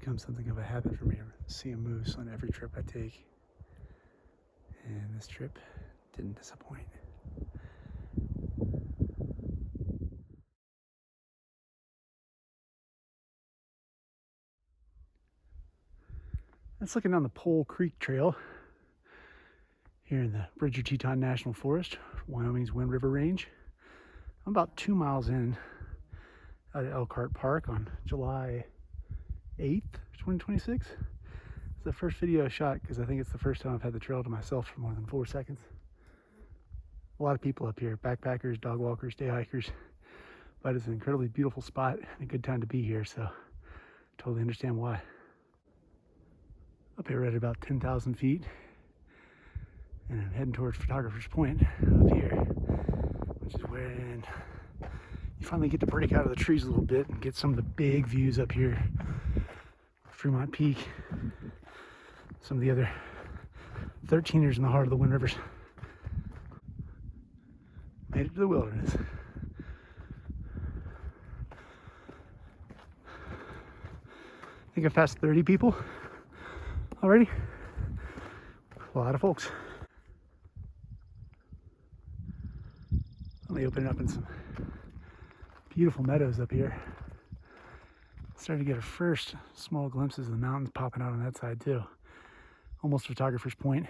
become something of a habit for me to see a moose on every trip I take. And this trip didn't disappoint. That's looking down the Pole Creek Trail here in the Bridger-Teton National Forest, Wyoming's Wind River Range. I'm about 2 miles in out of Elkhart Park on July 8th, 2026. It's the first video I shot because I think it's the first time I've had the trail to myself for more than 4 seconds. A lot of people up here, backpackers, dog walkers, day hikers, but it's an incredibly beautiful spot and a good time to be here, so totally understand why. Up here at about 10,000 feet, and I'm heading towards Photographer's Point up here, which is when you finally get to break out of the trees a little bit and get some of the big views up here. Fremont Peak, some of the other 13ers in the heart of the Wind Rivers. Made it to the wilderness. I think I've passed 30 people already. A lot of folks. Let me open it up in some beautiful meadows up here. Starting to get our first small glimpses of the mountains popping out on that side too. Almost Photographer's Point.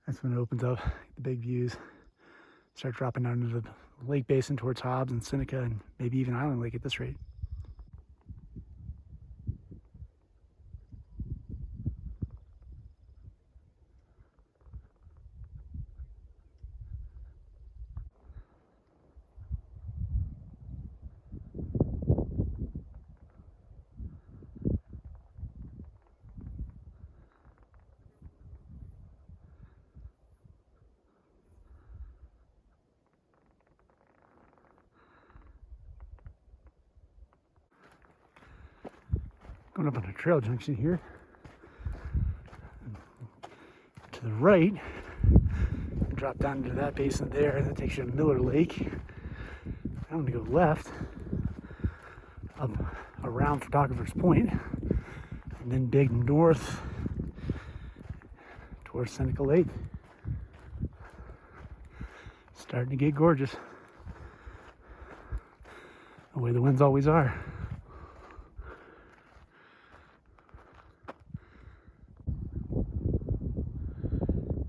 That's when it opens up, the big views. Start dropping down into the lake basin towards Hobbs and Seneca and maybe even Island Lake at this rate. Going up on a trail junction here. To the right, drop down into that basin there. That takes you to Miller Lake. I'm gonna go left, up around Photographer's Point, and then dig north towards Seneca Lake. Starting to get gorgeous. The way the winds always are.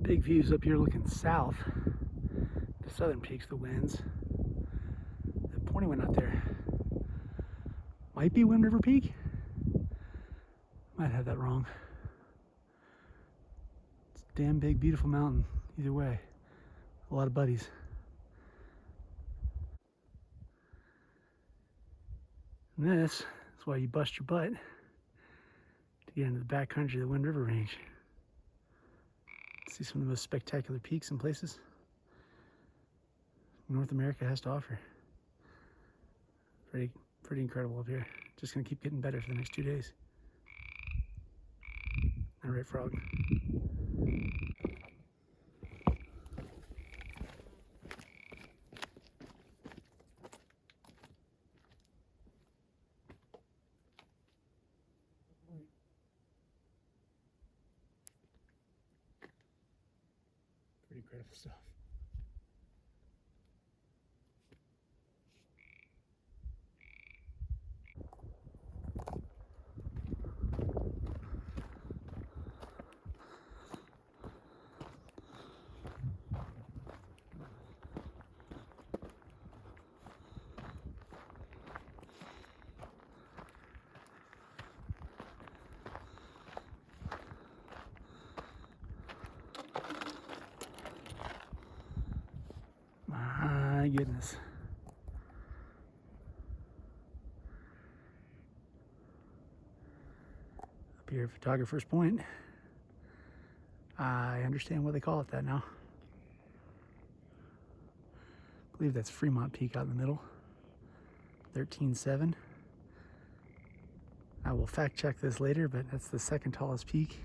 Big views up here looking south. The southern peaks, the winds. The pointy one out there might be Wind River Peak. Might have that wrong. It's a damn big, beautiful mountain. Either way, a lot of buddies. And this is why you bust your butt to get into the back country of the Wind River Range. See some of the most spectacular peaks and places North America has to offer. Pretty incredible up here. Just gonna keep getting better for the next 2 days. All right, frog. Pretty incredible stuff. My goodness. Up here at Photographer's Point. I understand why they call it that now. I believe that's Fremont Peak out in the middle. 13.7. I will fact check this later, but that's the second tallest peak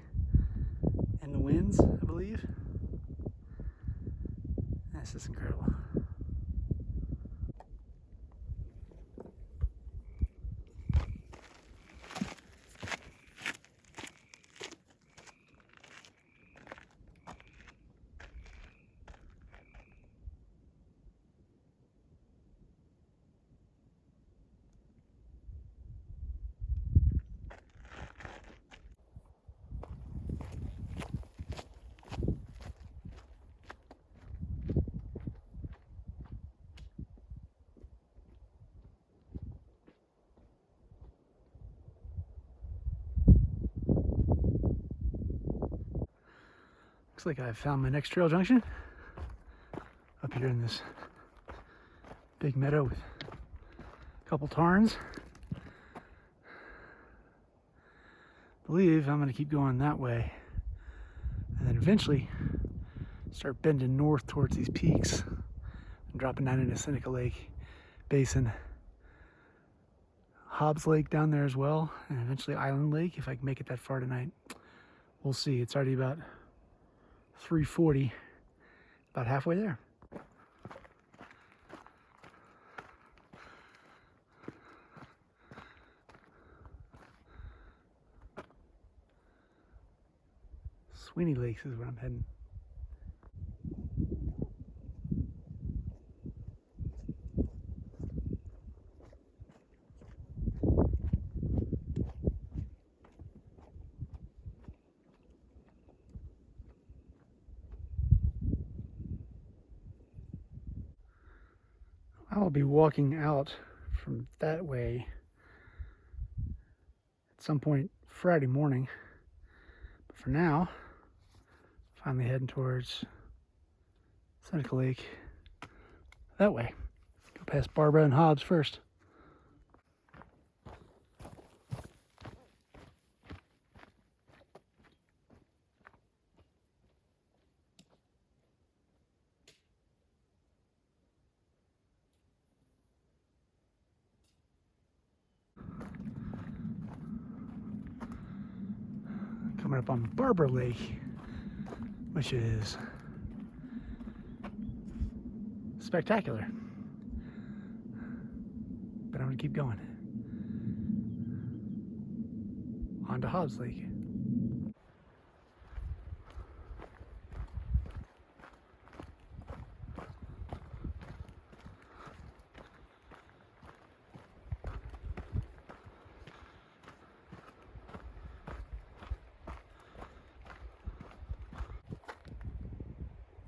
in the winds, I believe. That's just incredible. like I've found my next trail junction up here in this big meadow with a couple tarns. I believe I'm going to keep going that way and then eventually start bending north towards these peaks and dropping down into Seneca Lake basin. Hobbs Lake down there as well, and eventually Island Lake if I can make it that far tonight. We'll see. It's already about 3:40, about halfway there. Sweeney Lakes is where I'm heading. I'll be walking out from that way at some point Friday morning. But for now, finally heading towards Seneca Lake that way. Go past Barbara and Hobbs first. Coming up on Barbara Lake, which is spectacular. But I'm gonna keep going. On to Hobbs Lake.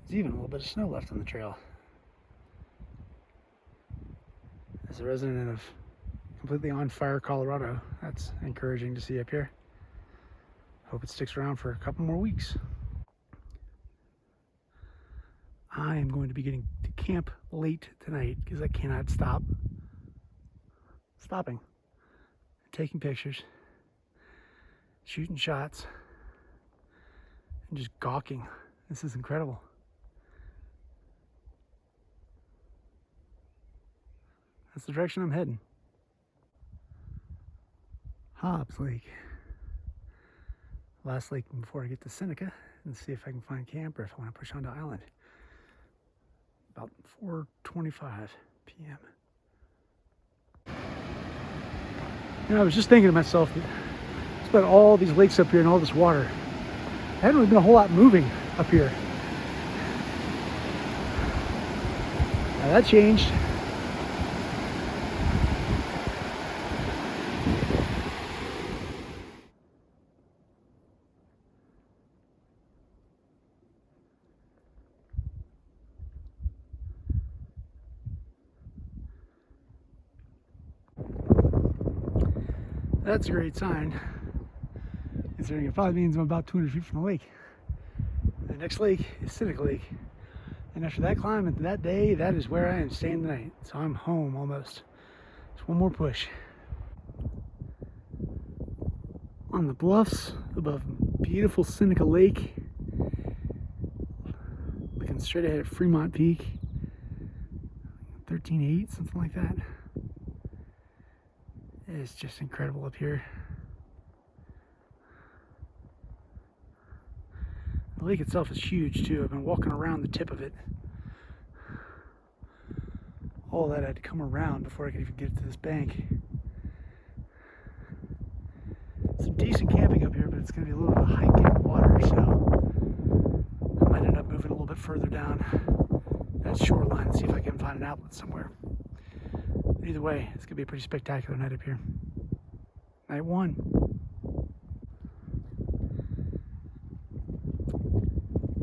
There's even a little bit of snow left on the trail. As a resident of completely on fire Colorado, that's encouraging to see up here. Hope it sticks around for a couple more weeks. I am going to be getting to camp late tonight because I cannot stop stopping, taking pictures, shooting shots, and just gawking. This is incredible. That's the direction I'm heading. Hobbs Lake. Last lake before I get to Seneca and see if I can find camp or if I want to push on to Island. About 4:25 p.m. You know, I was just thinking to myself that it's about all these lakes up here and all this water. There hadn't really been a whole lot moving up here. Now that changed. That's a great sign, considering it probably means I'm about 200 feet from the lake. The next lake is Seneca Lake. And after that climb and that day, that is where I am staying the night. So I'm home almost. Just one more push. On the bluffs above beautiful Seneca Lake, looking straight ahead at Fremont Peak, 13.8, something like that. It's just incredible up here. The lake itself is huge too. I've been walking around the tip of it. All that I had to come around before I could even get to this bank. Some decent camping up here, but it's going to be a little bit of a hike in water, so I might end up moving a little bit further down that shoreline and see if I can find an outlet somewhere. Either way, it's going to be a pretty spectacular night up here. Night one.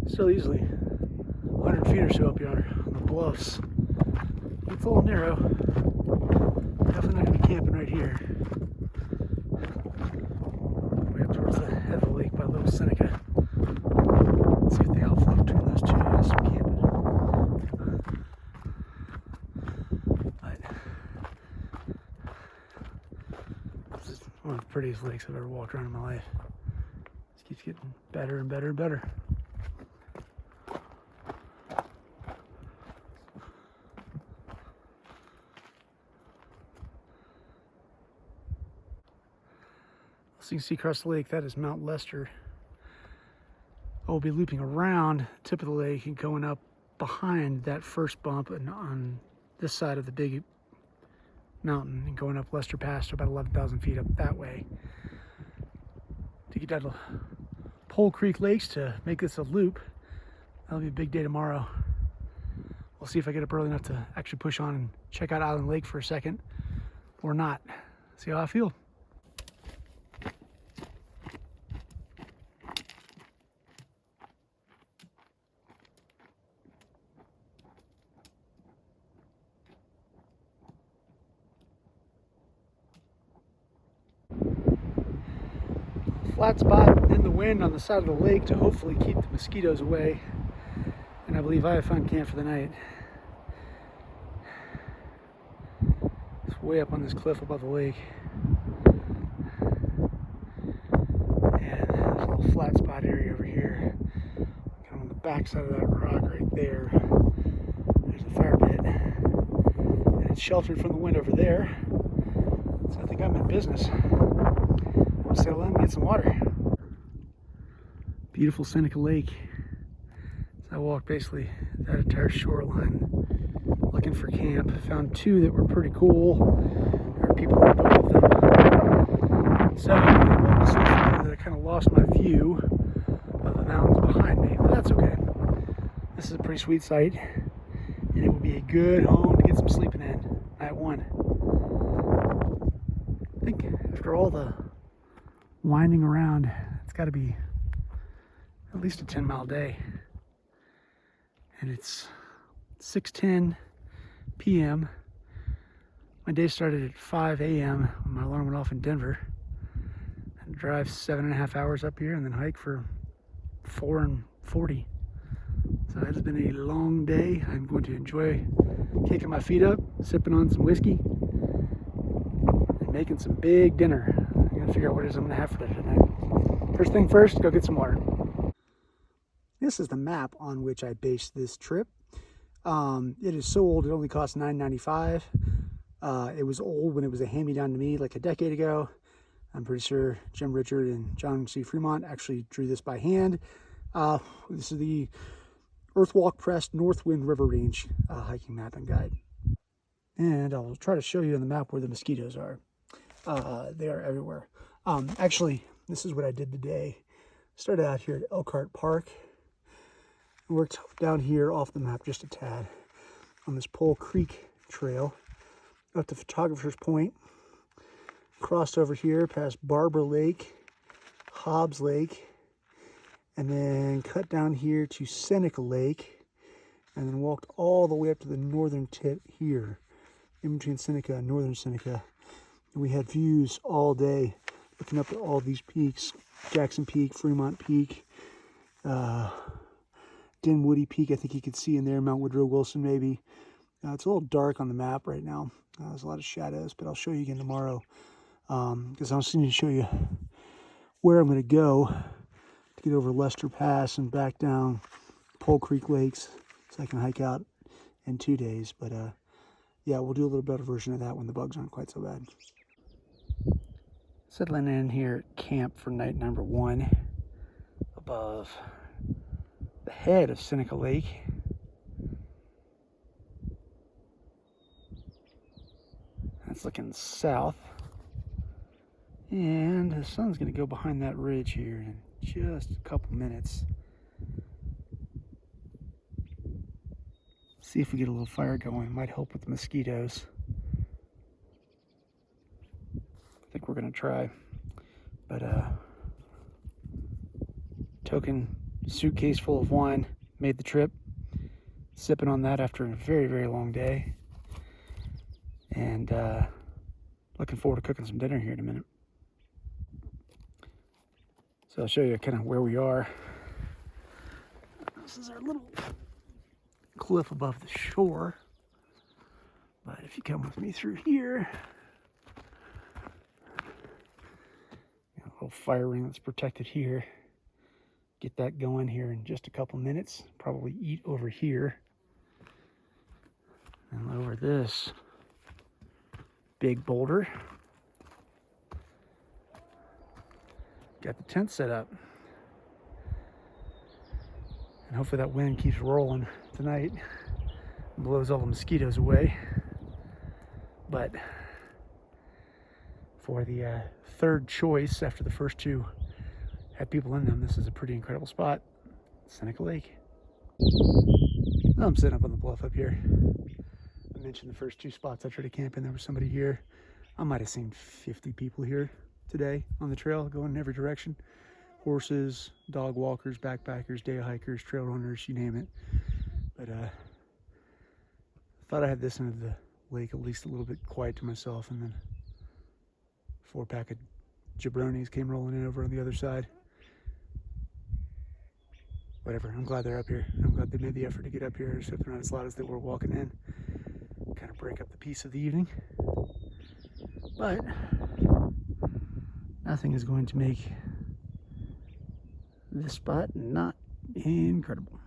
Still easily 100 feet or so up here on the bluffs. It's a little narrow. Definitely not going to be camping right here. Way up towards the head of the lake by Little Seneca. Let's see what the outlet prettiest lakes I've ever walked around in my life. This keeps getting better and better and better. So you can see across the lake, that is Mount Lester. I'll be looping around the tip of the lake and going up behind that first bump and on this side of the big mountain and going up Lester Pass to about 11,000 feet up that way. To get down to Pole Creek Lakes to make this a loop, that'll be a big day tomorrow. We'll see if I get up early enough to actually push on and check out Island Lake for a second or not. See how I feel. Flat spot in the wind on the side of the lake to hopefully keep the mosquitoes away. And I believe I have found camp for the night. It's way up on this cliff above the lake. And there's a little flat spot area over here. Kind of on the back side of that rock right there. There's a fire pit. And it's sheltered from the wind over there. So I think I'm in business. I'll settle in and get some water. Beautiful Seneca Lake. So I walked basically that entire shoreline looking for camp. Found two that were pretty cool. There were people on both of them. So I walked so far that I kind of lost my view of the mountains behind me, but that's okay. This is a pretty sweet sight, and it will be a good home to get some sleeping in. Night one. I think after all the winding around, it's got to be at least a 10-mile day. And it's 6:10 p.m. My day started at 5 a.m. when my alarm went off in Denver. And drive 7.5 hours up here and then hike for 4:40. So it has been a long day. I'm going to enjoy kicking my feet up, sipping on some whiskey, and making some big dinner. I gotta figure out what it is I'm gonna have for dinner tonight. First thing first, go get some water. This is the map on which I based this trip. It is so old, it only cost $9.95. It was old when it was a hand-me-down to me like a decade ago. I'm pretty sure Jim Richard and John C. Fremont actually drew this by hand. This is the Earthwalk Pressed Northwind River Range hiking map and guide. And I'll try to show you on the map where the mosquitoes are. They are everywhere. Actually, this is what I did today. Started out here at Elkhart Park. Worked down here off the map just a tad on this Pole Creek trail up to Photographer's Point. Crossed over here past Barber Lake, Hobbs Lake, and then cut down here to Seneca Lake, and then walked all the way up to the northern tip here, in between Seneca and northern Seneca. And we had views all day, looking up at all these peaks: Jackson Peak, Fremont Peak, Dinwoody Peak, I think you could see in there, Mount Woodrow Wilson maybe. It's a little dark on the map right now. There's a lot of shadows, but I'll show you again tomorrow, because I was going to show you where I'm going to go to get over Lester Pass and back down Pole Creek Lakes so I can hike out in 2 days. But yeah, we'll do a little better version of that when the bugs aren't quite so bad. Settling in here at camp for night number 1 above the head of Seneca Lake. That's looking south. And the sun's going to go behind that ridge here in just a couple minutes. See if we get a little fire going. Might help with the mosquitoes. I think we're going to try. But token suitcase full of wine, made the trip, sipping on that after a very, very long day, and looking forward to cooking some dinner here in a minute. So I'll show you kind of where we are. This is our little cliff above the shore, but if you come with me through here, little fire ring that's protected here. Get that going here in just a couple minutes. Probably eat over here. And over this big boulder. Got the tent set up. And hopefully that wind keeps rolling tonight and blows all the mosquitoes away. But for the third choice after the first two had people in them, this is a pretty incredible spot. Seneca Lake. I'm sitting up on the bluff up here. I mentioned the first two spots I tried to camp in, there was somebody here. I might have seen 50 people here today on the trail going in every direction. Horses, dog walkers, backpackers, day hikers, trail runners, you name it. But thought I had this end of the lake at least a little bit quiet to myself, and then 4-pack of jabronis came rolling in over on the other side. Whatever, I'm glad they're up here. I'm glad they made the effort to get up here, so they're not as loud as they were walking in. Kind of break up the peace of the evening. But nothing is going to make this spot not incredible.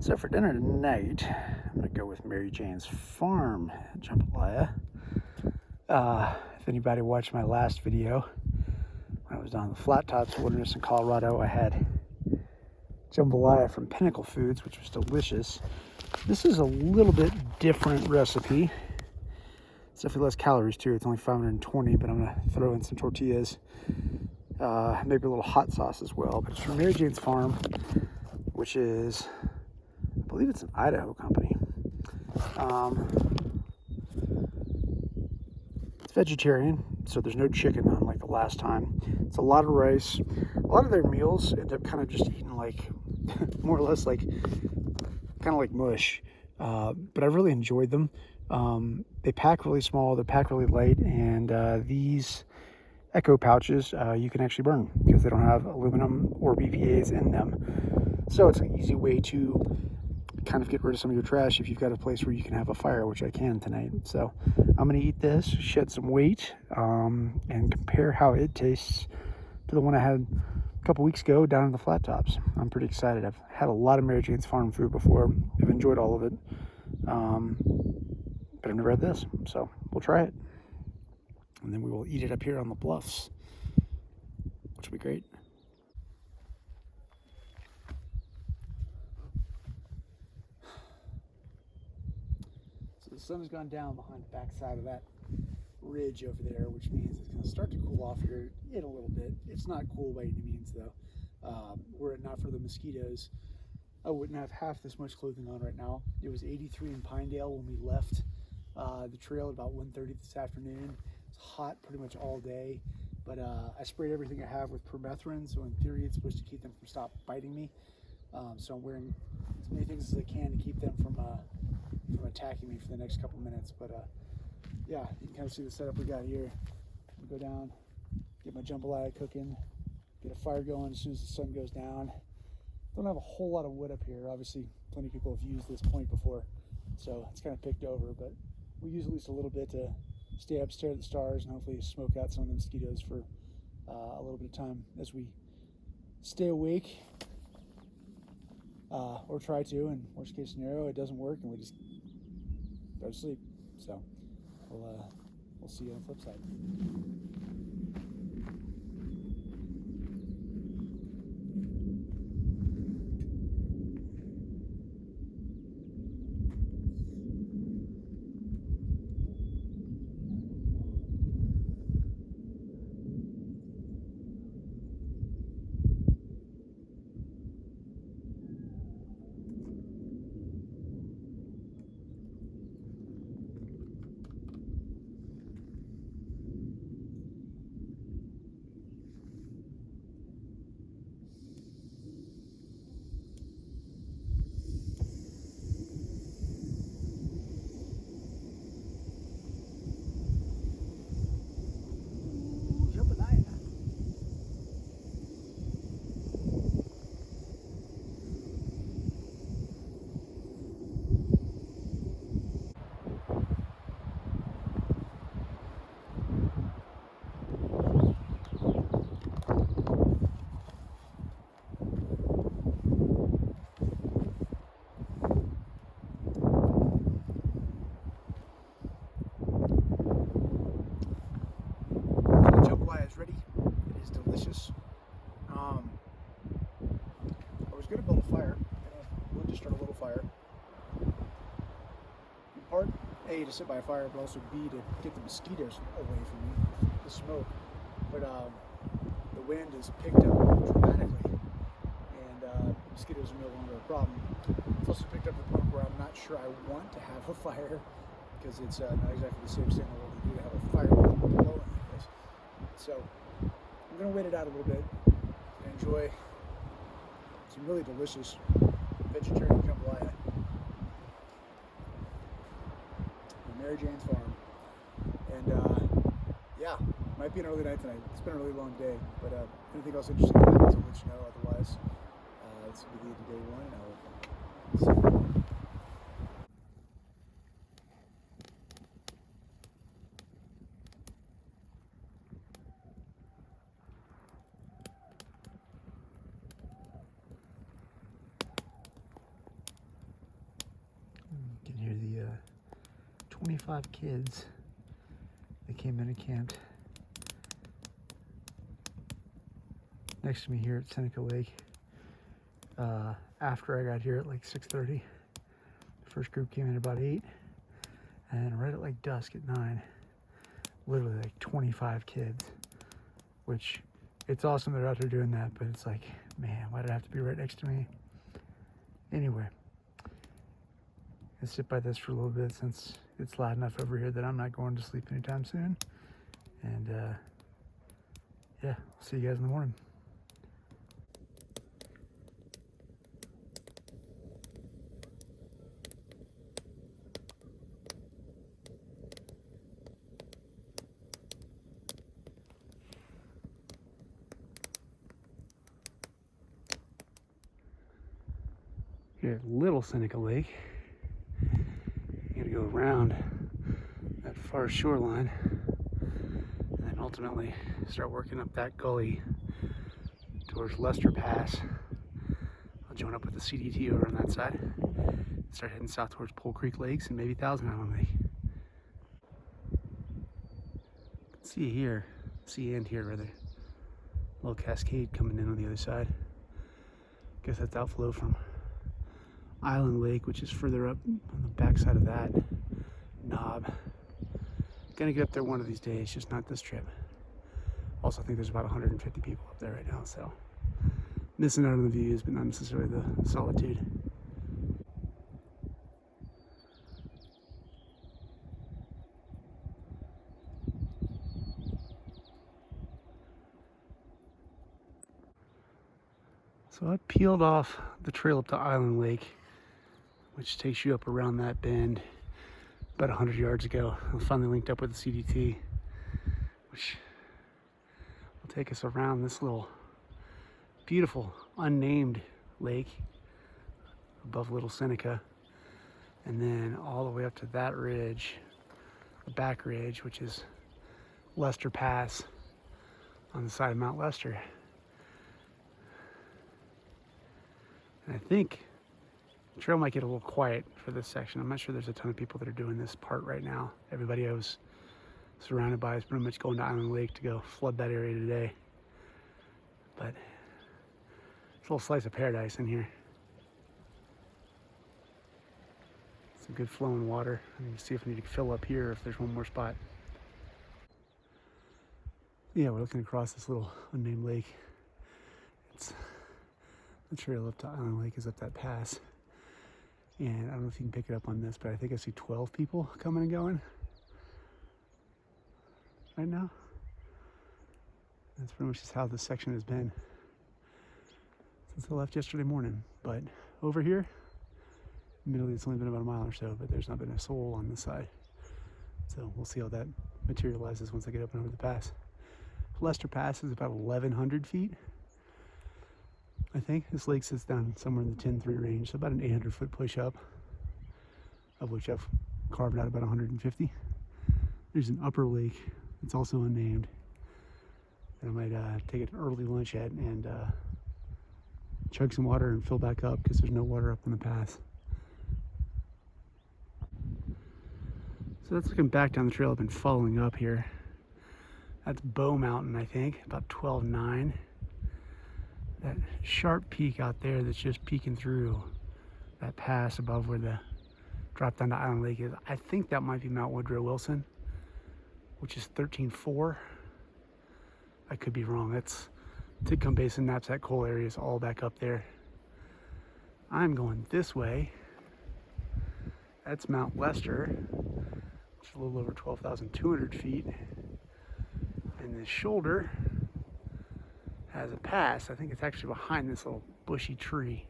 So for dinner tonight, I'm gonna go with Mary Jane's Farm jambalaya. If anybody watched my last video, when I was down in the Flat Tops Wilderness in Colorado, I had jambalaya from Pinnacle Foods, which was delicious. This is a little bit different recipe. It's definitely less calories too. It's only 520, but I'm gonna throw in some tortillas, maybe a little hot sauce as well. But it's from Mary Jane's Farm, which is, I believe it's an Idaho company. It's vegetarian, so there's no chicken on like the last time. It's a lot of rice. A lot of their meals end up kind of just eating like, more or less like, kind of like mush. But I really enjoyed them. They pack really small, they pack really light, and these Echo pouches you can actually burn because they don't have aluminum or BPA's in them. So it's an easy way to kind of get rid of some of your trash if you've got a place where you can have a fire, which I can tonight. So I'm going to eat this, shed some weight, and compare how it tastes to the one I had a couple weeks ago down in the Flat Tops. I'm pretty excited. I've had a lot of Mary Jane's Farm food before. I've enjoyed all of it. But I've never had this, so we'll try it. And then we will eat it up here on the bluffs, which will be great. So the sun has gone down behind the backside of that ridge over there, which means it's going to start to cool off here in a little bit. It's not cool by any means, though. Were it not for the mosquitoes, I wouldn't have half this much clothing on right now. It was 83 in Pinedale when we left the trail at about 1:30 this afternoon. It's hot pretty much all day, but I sprayed everything I have with permethrin, so in theory it's supposed to keep them from stop biting me. So I'm wearing as many things as I can to keep them from attacking me for the next couple minutes. But yeah, you can kind of see the setup we got here. We go down, get my jambalaya cooking, get a fire going as soon as the sun goes down. Don't have a whole lot of wood up here. Obviously, plenty of people have used this point before, so it's kind of picked over, but we use at least a little bit to stay up, stare at the stars, and hopefully smoke out some of the mosquitoes for a little bit of time as we stay awake, or try to. And worst case scenario, it doesn't work and we just go to sleep. So we'll see you on the flip side. start a little fire. In part A, to sit by a fire, but also B, to get the mosquitoes away from me, the smoke. But the wind is picked up dramatically, and mosquitoes are no longer a problem. It's also picked up to the point where I'm not sure I want to have a fire, because it's not exactly the safest thing in the world to do, to have a fire blowing like this. So I'm going to wait it out a little bit and enjoy some really delicious vegetarian jambalaya from Mary Jane's farm. And yeah, might be an early night tonight. It's been a really long day, but if anything else interesting happens, I'll let you know. Otherwise, it's going to be day one, and I'll see you. You can hear the 25 kids that came in and camped next to me here at Seneca Lake after I got here at like 6:30. The first group came in at about 8, and right at like dusk at 9, literally like 25 kids, which it's awesome they're out there doing that, but it's like, man, why did it have to be right next to me? Anyway, I'll sit by this for a little bit since it's loud enough over here that I'm not going to sleep anytime soon. And yeah, I'll see you guys in the morning. Here at Little Seneca Lake, you gotta go around that far shoreline and then ultimately start working up that gully towards Lester Pass. I'll join up with the CDT over on that side and start heading south towards Pole Creek Lakes and maybe Thousand Island Lake. See here, and here rather. Little cascade coming in on the other side. Guess that's outflow from Island Lake, which is further up on the backside of that knob. Gonna get up there one of these days, just not this trip. Also, I think there's about 150 people up there right now, so missing out on the views, but not necessarily the solitude. So I peeled off the trail up to Island Lake, which takes you up around that bend about 100 yards ago. I finally linked up with the CDT, which will take us around this little beautiful unnamed lake above Little Seneca, and then all the way up to that ridge, the back ridge, which is Lester Pass on the side of Mount Lester. And I think the trail might get a little quiet for this section. I'm not sure there's a ton of people that are doing this part right now. Everybody I was surrounded by is pretty much going to Island Lake to go flood that area today. But it's a little slice of paradise in here. Some good flowing water. I need to see if I need to fill up here, if there's one more spot. Yeah, we're looking across this little unnamed lake. It's the trail up to Island Lake is up that pass. And I don't know if you can pick it up on this, but I think I see 12 people coming and going right now. That's pretty much just how this section has been since I left yesterday morning. But over here, admittedly it's only been about a mile or so, but there's not been a soul on this side. So we'll see how that materializes once I get up and over the pass. Lester Pass is about 1,100 feet. I think this lake sits down somewhere in the 10-3 range, so about an 800-foot push up, of which I've carved out about 150. There's an upper lake that's also unnamed that I might take an early lunch at and chug some water and fill back up because there's no water up on the pass. So that's looking back down the trail I've been following up here. That's Bow Mountain, I think, about 12.9. That sharp peak out there that's just peeking through that pass above where the drop down to Island Lake is. I think that might be Mount Woodrow Wilson, which is 13.4. I could be wrong. That's Titcomb Basin, Knapsack Coal area is all back up there. I'm going this way. That's Mount Lester, which is a little over 12,200 feet. And this shoulder has a pass. I think it's actually behind this little bushy tree.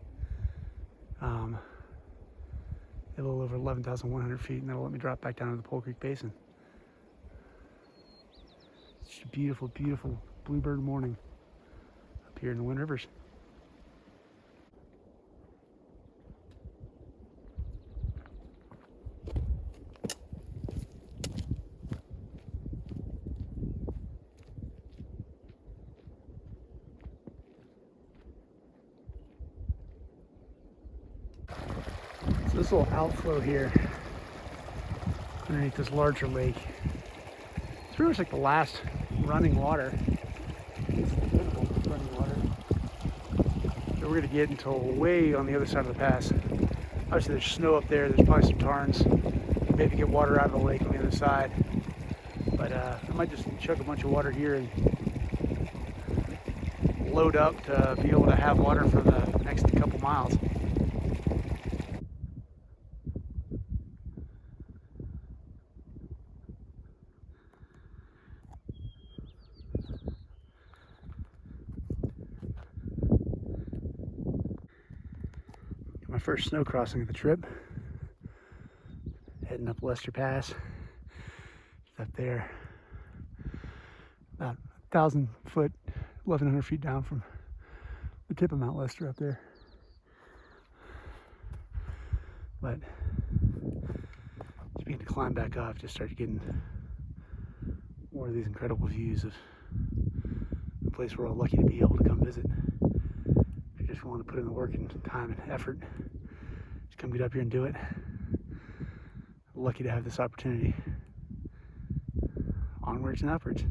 A little over 11,100 feet, and that'll let me drop back down to the Pole Creek Basin. It's just a beautiful, beautiful bluebird morning up here in the Wind Rivers. So this little outflow here underneath this larger lake, it's pretty much like the last running water. It's beautiful running water that we're going to get until way on the other side of the pass. Obviously there's snow up there, there's probably some tarns. Maybe get water out of the lake on the other side. But I might just chug a bunch of water here and load up to be able to have water for the next couple miles. My first snow crossing of the trip. Heading up Lester Pass. It's up there. About 1,000 foot, 1,100 feet down from the tip of Mount Lester up there. But just beginning to climb back up, just started getting more of these incredible views of the place we're all lucky to be able to come visit. If you just want to put in the work and time and effort, just come get up here and do it. Lucky to have this opportunity. Onwards and upwards.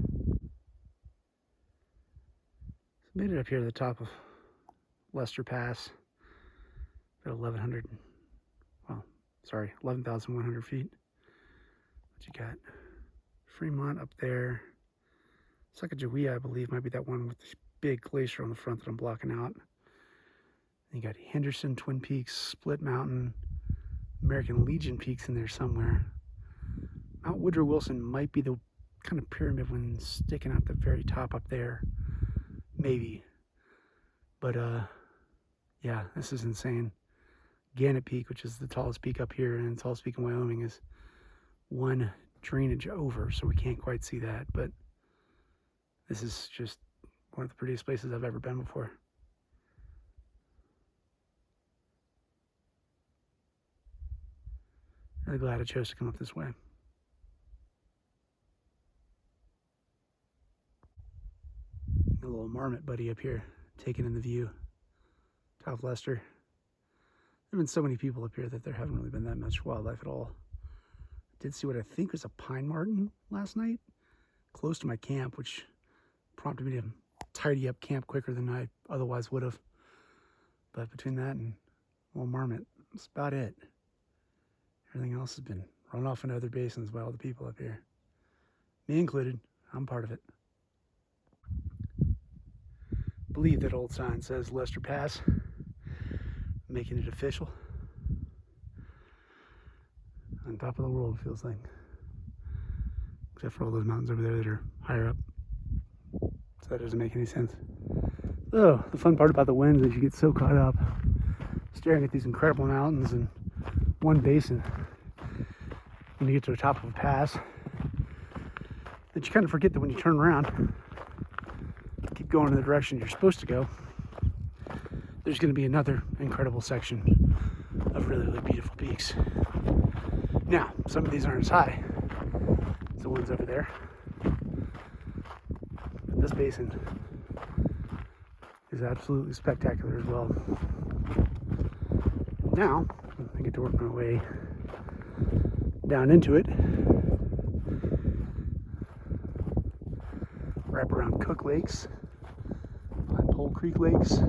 Made it up here to the top of Lester Pass at 11,100 feet. What you got? Fremont up there. Sacagawea, I believe, might be that one with the big glacier on the front that I'm blocking out. You got Henderson, Twin Peaks, Split Mountain, American Legion peaks in there somewhere. Mount Woodrow Wilson might be the kind of pyramid one sticking out the very top up there. Maybe. But yeah, this is insane. Gannett Peak, which is the tallest peak up here and the tallest peak in Wyoming, is one drainage over, so we can't quite see that. But this is just one of the prettiest places I've ever been before. Really glad I chose to come up this way. A little marmot buddy up here, taking in the view. Top of Lester. There have been so many people up here that there haven't really been that much wildlife at all. I did see what I think was a pine marten last night, close to my camp, which prompted me to tidy up camp quicker than I otherwise would have. But between that and a little marmot, that's about it. Everything else has been run off into other basins by all the people up here. Me included. I'm part of it. I believe that old sign says Lester Pass, making it official. On top of the world, feels like. Except for all those mountains over there that are higher up. So that doesn't make any sense. So, the fun part about the winds is you get so caught up staring at these incredible mountains and one basin when you get to the top of a pass that you kind of forget that when you turn around, keep going in the direction you're supposed to go, there's going to be another incredible section of really, really beautiful peaks. Now, some of these aren't as high as the ones over there, but this basin is absolutely spectacular as well. Now, I get to work my way down into it. Wrap around Cook Lakes, find Pole Creek Lakes,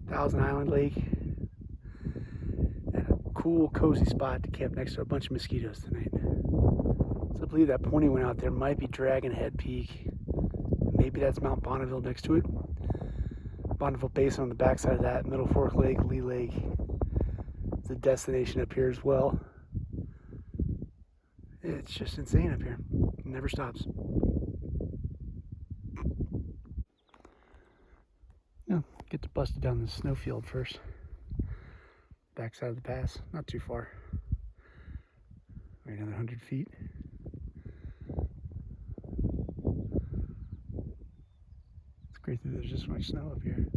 Thousand Island Lake, cool, cozy spot to camp next to a bunch of mosquitoes tonight. So I believe that pointy one out there might be Dragon Head Peak. Maybe that's Mount Bonneville next to it. Bonneville Basin on the backside of that. Middle Fork Lake, Lee Lake. It's a destination up here as well. It's just insane up here. It never stops. Yeah, get to bust it down the snowfield first. Backside of the pass, not too far. Right, another 100 feet. It's great that there's this much snow up here.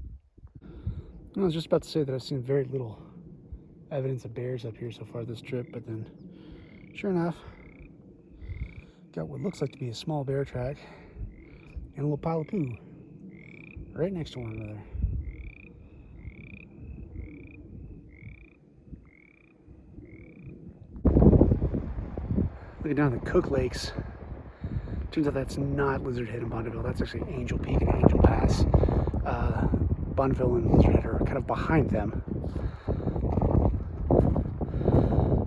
I was just about to say that I've seen very little evidence of bears up here so far this trip, but then sure enough, got what looks like to be a small bear track and a little pile of poo right next to one another. Looking down at the Cook Lakes, turns out that's not Lizard Head and Bonneville. That's actually Angel Peak and Angel Pass. Bonneville and Lizard Head are kind of behind them.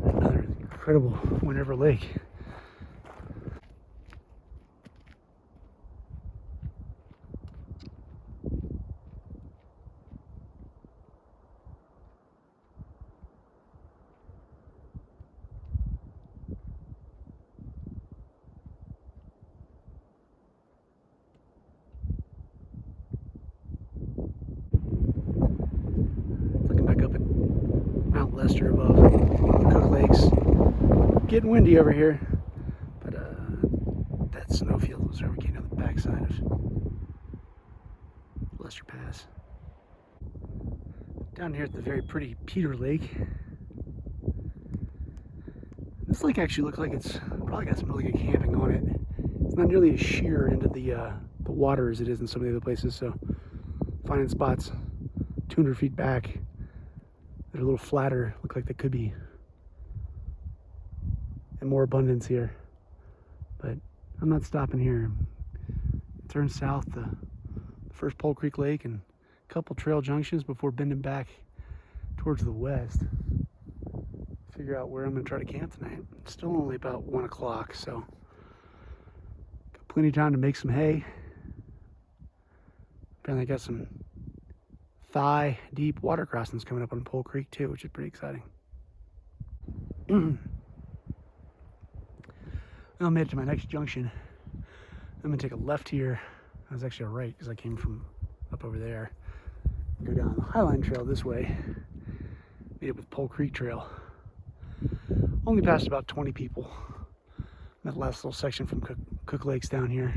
Another incredible Wind River Lake. Lester above the Cook Lakes. Getting windy over here, but that snowfield was over on the backside of Lester Pass. Down here at the very pretty Peter Lake. This lake actually looks like it's probably got some really good camping on it. It's not nearly as sheer into the water as it is in some of the other places, so finding spots 200 feet back that are a little flatter, look like they could be in more abundance here. But I'm not stopping here. Turn south the first Pole Creek Lake and a couple trail junctions before bending back towards the west. Figure out where I'm going to try to camp tonight. It's still only about 1 o'clock, so got plenty of time to make some hay. Apparently I got some thigh deep water crossings coming up on Pole Creek too, which is pretty exciting. I made it to my next junction. I'm gonna take a left here. That was actually a right because I came from up over there. Go down the Highline Trail this way. Meet up with Pole Creek Trail. Only passed about 20 people. That last little section from Cook Lakes down here.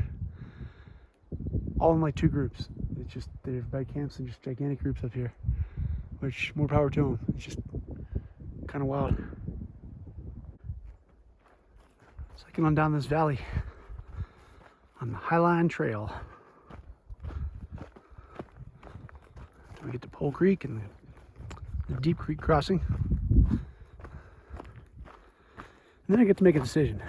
All in like 2 groups. It's just everybody camps in just gigantic groups up here, which more power to them. It's just kind of wild. Cycling on down this valley on the Highline Trail. Till we get to Pole Creek and the Deep Creek crossing. And then I get to make a decision.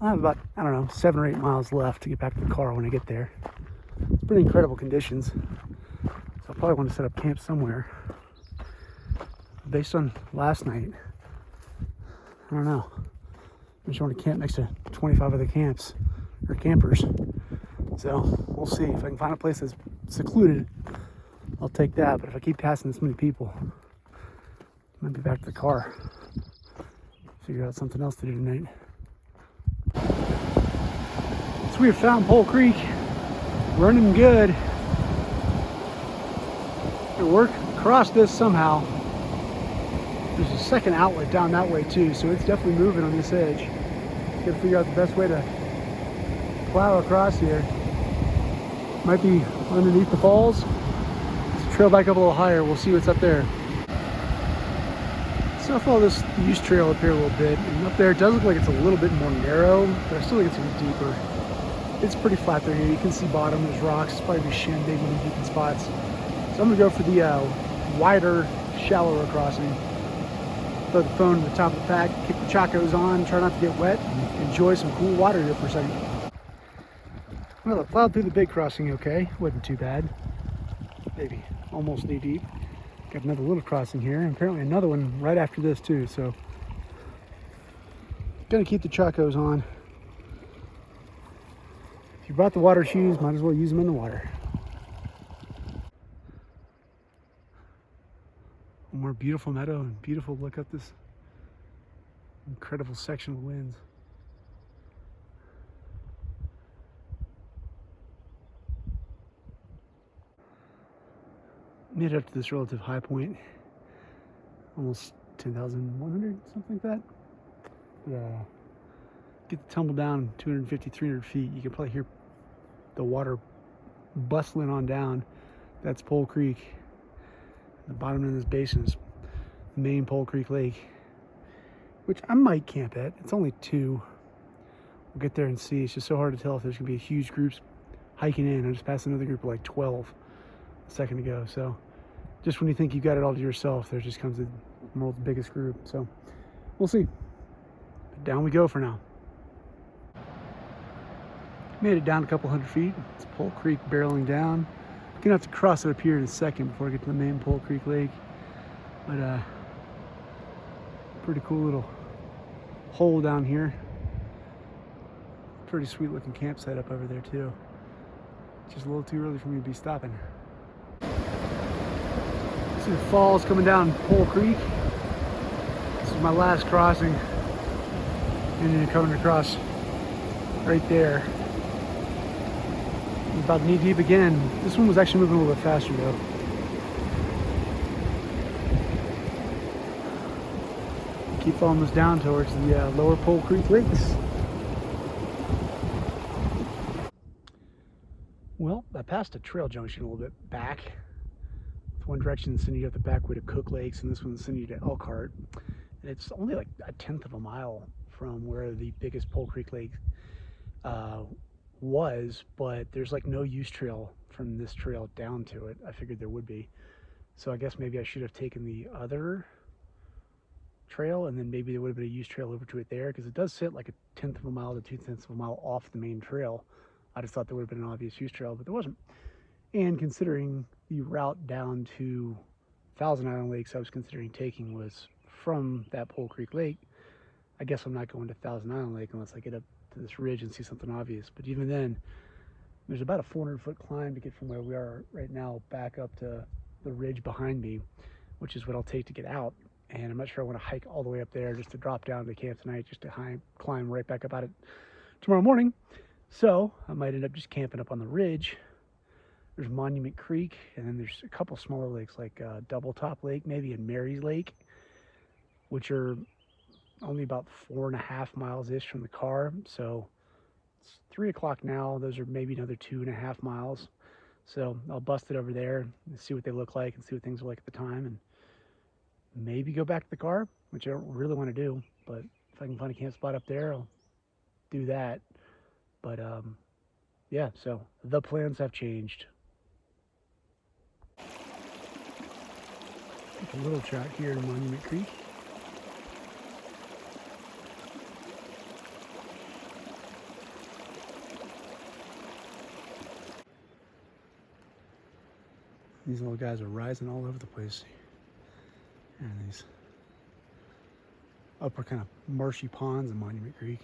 I have about, 7 or 8 miles left to get back to the car when I get there. It's pretty incredible conditions. So I'll probably want to set up camp somewhere. Based on last night, I don't know. I just want to camp next to 25 other camps or campers. So we'll see. If I can find a place that's secluded, I'll take that. But if I keep passing this many people, I might be back to the car. Figure out something else to do tonight. So we have found Pole Creek, running good. It'll work across this somehow. There's a second outlet down that way too, so it's definitely moving on this edge. Got to figure out the best way to plow across here. Might be underneath the falls. Let's trail back up a little higher. We'll see what's up there. So I follow this use trail up here a little bit, and up there it does look like it's a little bit more narrow, but I still think it's gonna be deeper. It's pretty flat through here. You can see bottom, there's rocks, it's probably be shin big when deep in spots. So I'm gonna go for the wider, shallower crossing. Throw the phone to the top of the pack, kick the chacos on, try not to get wet, and enjoy some cool water here for a second. Well, I plowed through the big crossing okay, wasn't too bad. maybe almost knee deep. Got another little crossing here, and apparently another one right after this too. So, gonna keep the chacos on. If you brought the water shoes, might as well use them in the water. One more beautiful meadow and beautiful look up this incredible section of winds. Made it up to this relative high point, almost 10,100, something like that. But, get the tumble down 250, 300 feet, you can probably hear the water bustling on down. That's Pole Creek. The bottom of this basin is the main Pole Creek Lake, which I might camp at. It's only 2. We'll get there and see. It's just so hard to tell if there's gonna be huge groups hiking in. I just passed another group of like 12 a second ago. So just when you think you got it all to yourself, there just comes the world's biggest group. So we'll see. But down we go for now. Made it down a couple hundred feet. It's Pole Creek barreling down. Gonna have to cross it up here in a second before I get to the main Pole Creek Lake. But pretty cool little hole down here. Pretty sweet looking campsite up over there too. Just a little too early for me to be stopping. See the falls coming down Pole Creek. This is my last crossing. And then coming across right there. About knee deep again. This one was actually moving a little bit faster though. Keep following this down towards the lower Pole Creek Lakes. Well, I passed a trail junction a little bit back. One direction sending you up the back way to Cook Lakes, and this one's sending you to Elkhart. And it's only like a 1/10 of a mile from where the biggest Pole Creek Lake was, but there's like no use trail from this trail down to it. I figured there would be. So I guess maybe I should have taken the other trail, and then maybe there would have been a use trail over to it there, because it does sit like a 1/10 of a mile to 2/10 of a mile off the main trail. I just thought there would have been an obvious use trail, but there wasn't. And considering the route down to Thousand Island Lakes I was considering taking was from that Pole Creek Lake, I guess I'm not going to Thousand Island Lake unless I get up to this ridge and see something obvious. But even then, there's about a 400-foot climb to get from where we are right now back up to the ridge behind me, which is what I'll take to get out. And I'm not sure I want to hike all the way up there just to drop down to camp tonight, just to climb right back up out it tomorrow morning. So I might end up just camping up on the ridge. There's Monument Creek, and then there's a couple smaller lakes like Double Top Lake, maybe, and Mary's Lake, which are only about 4.5 miles-ish from the car. So it's 3 o'clock now. Those are maybe another 2.5 miles. So I'll bust it over there and see what they look like and see what things are like at the time, and maybe go back to the car, which I don't really want to do. But if I can find a camp spot up there, I'll do that. But yeah, so the plans have changed. Take a little shot here in Monument Creek. These little guys are rising all over the place. And these upper kind of marshy ponds in Monument Creek.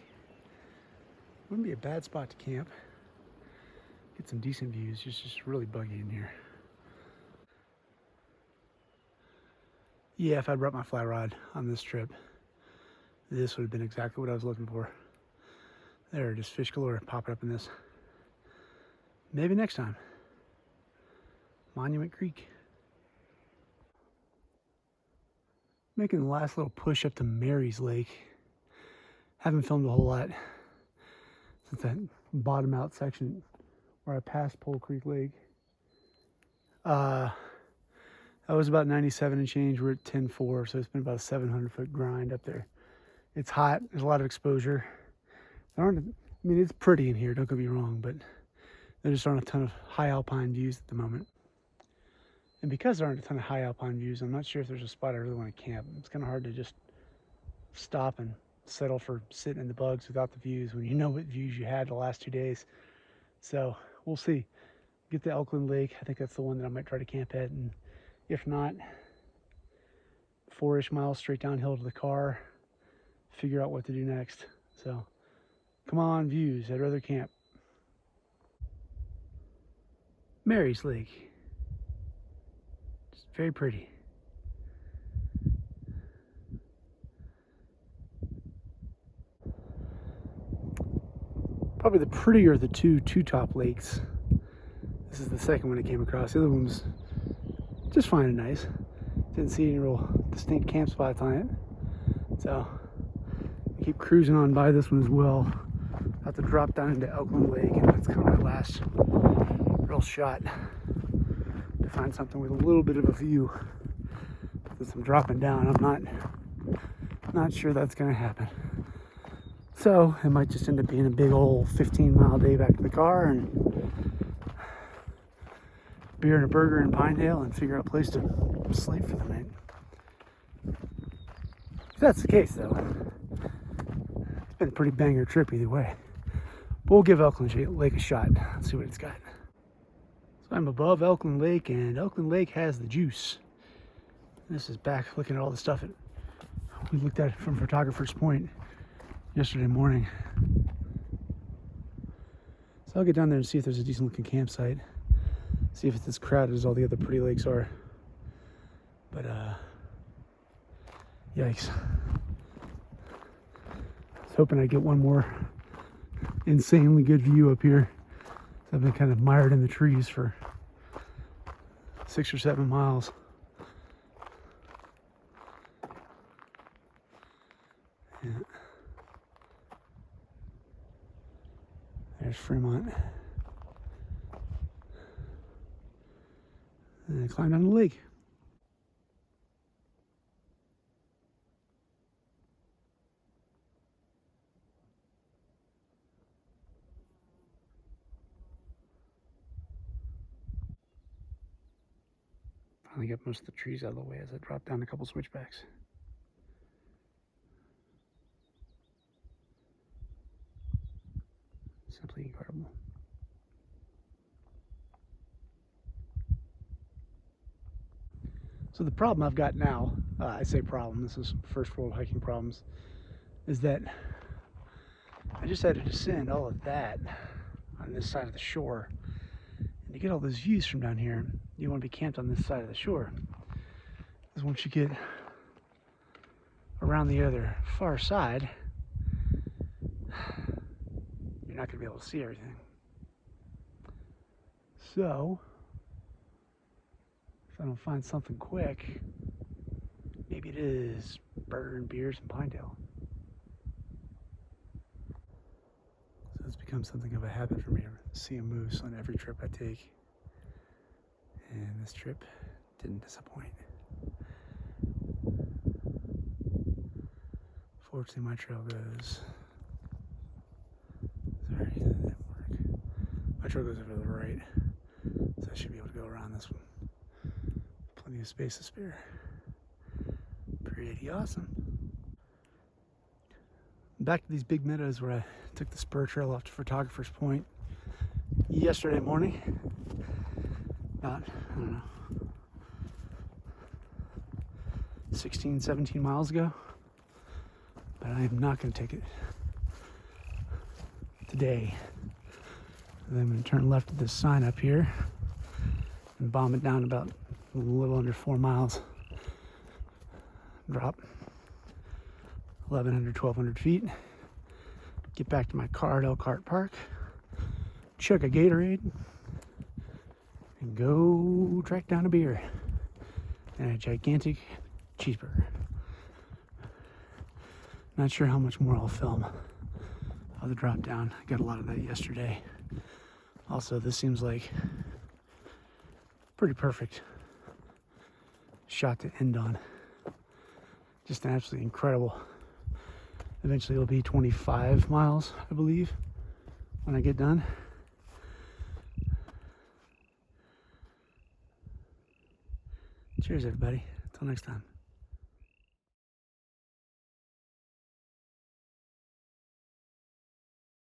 Wouldn't be a bad spot to camp. Get some decent views. It's just really buggy in here. Yeah, if I'd brought my fly rod on this trip, this would have been exactly what I was looking for. There, just fish galore popping up in this. Maybe next time. Monument Creek. Making the last little push up to Mary's Lake. Haven't filmed a whole lot since that bottom out section where I passed Pole Creek Lake. I was about 97 and change. We're at 10.4, so it's been about a 700-foot grind up there. It's hot. There's a lot of exposure. There aren't, I mean, it's pretty in here, don't get me wrong, but there just aren't a ton of high alpine views at the moment. And because there aren't a ton of high alpine views, I'm not sure if there's a spot I really want to camp. It's kind of hard to just stop and settle for sitting in the bugs without the views when you know what views you had the last 2 days. So we'll see. get to Elkland Lake. I think that's the one that I might try to camp at, and if not, 4-ish miles straight downhill to the car, figure out what to do next. So come on, views. I'd rather camp. Mary's Lake. It's very pretty. Probably the prettier of the two-top lakes. This is the second one I came across. The other one was just fine and nice. Didn't see any real distinct camp spots on it. So I keep cruising on by this one as well. I have to drop down into Elkland Lake, and that's kind of my last real shot to find something with a little bit of a view. Since I'm dropping down, I'm not sure that's going to happen. So it might just end up being a big old 15-mile day back to the car, and beer and a burger in Pinedale, and figure out a place to sleep for the night. If that's the case, though, it's been a pretty banger trip either way. But we'll give Elkland Lake a shot. Let's see what it's got. So I'm above Elkland Lake, and Elkland Lake has the juice. This is back looking at all the stuff we looked at from Photographer's Point yesterday morning. So I'll get down there and see if there's a decent looking campsite. See if it's as crowded as all the other pretty lakes are. But yikes. I was hoping I'd get one more insanely good view up here. So I've been kind of mired in the trees for 6 or 7 miles. Yeah. There's Fremont. And I climbed down the lake. Finally got most of the trees out of the way as I dropped down a couple switchbacks. Simply incredible. So the problem I've got now, I say problem, this is first world hiking problems, is that I just had to descend all of that on this side of the shore. And to get all those views from down here, you want to be camped on this side of the shore. Because once you get around the other far side, you're not going to be able to see everything. So if I don't find something quick, maybe it is burger and beers in Pinedale. So it's become something of a habit for me to see a moose on every trip I take. And this trip didn't disappoint. Fortunately, my trail goes... Sorry, that didn't work. My trail goes over to the right, so I should be able to go around this one. Plenty of space to spare. Pretty awesome. Back to these big meadows where I took the spur trail off to Photographer's Point yesterday morning. About, I don't know, 16, 17 miles ago. But I am not going to take it today. And I'm going to turn left at this sign up here and bomb it down about a little under 4 miles. Drop 1,100, 1,200 feet. Get back to my car at Elkhart Park. Chug a Gatorade. And go track down a beer. And a gigantic cheeseburger. Not sure how much more I'll film of the drop down. I got a lot of that yesterday. Also, this seems like pretty perfect shot to end on. Just an absolutely incredible. Eventually it'll be 25 miles, I believe, when I get done. Cheers, everybody. Until next time.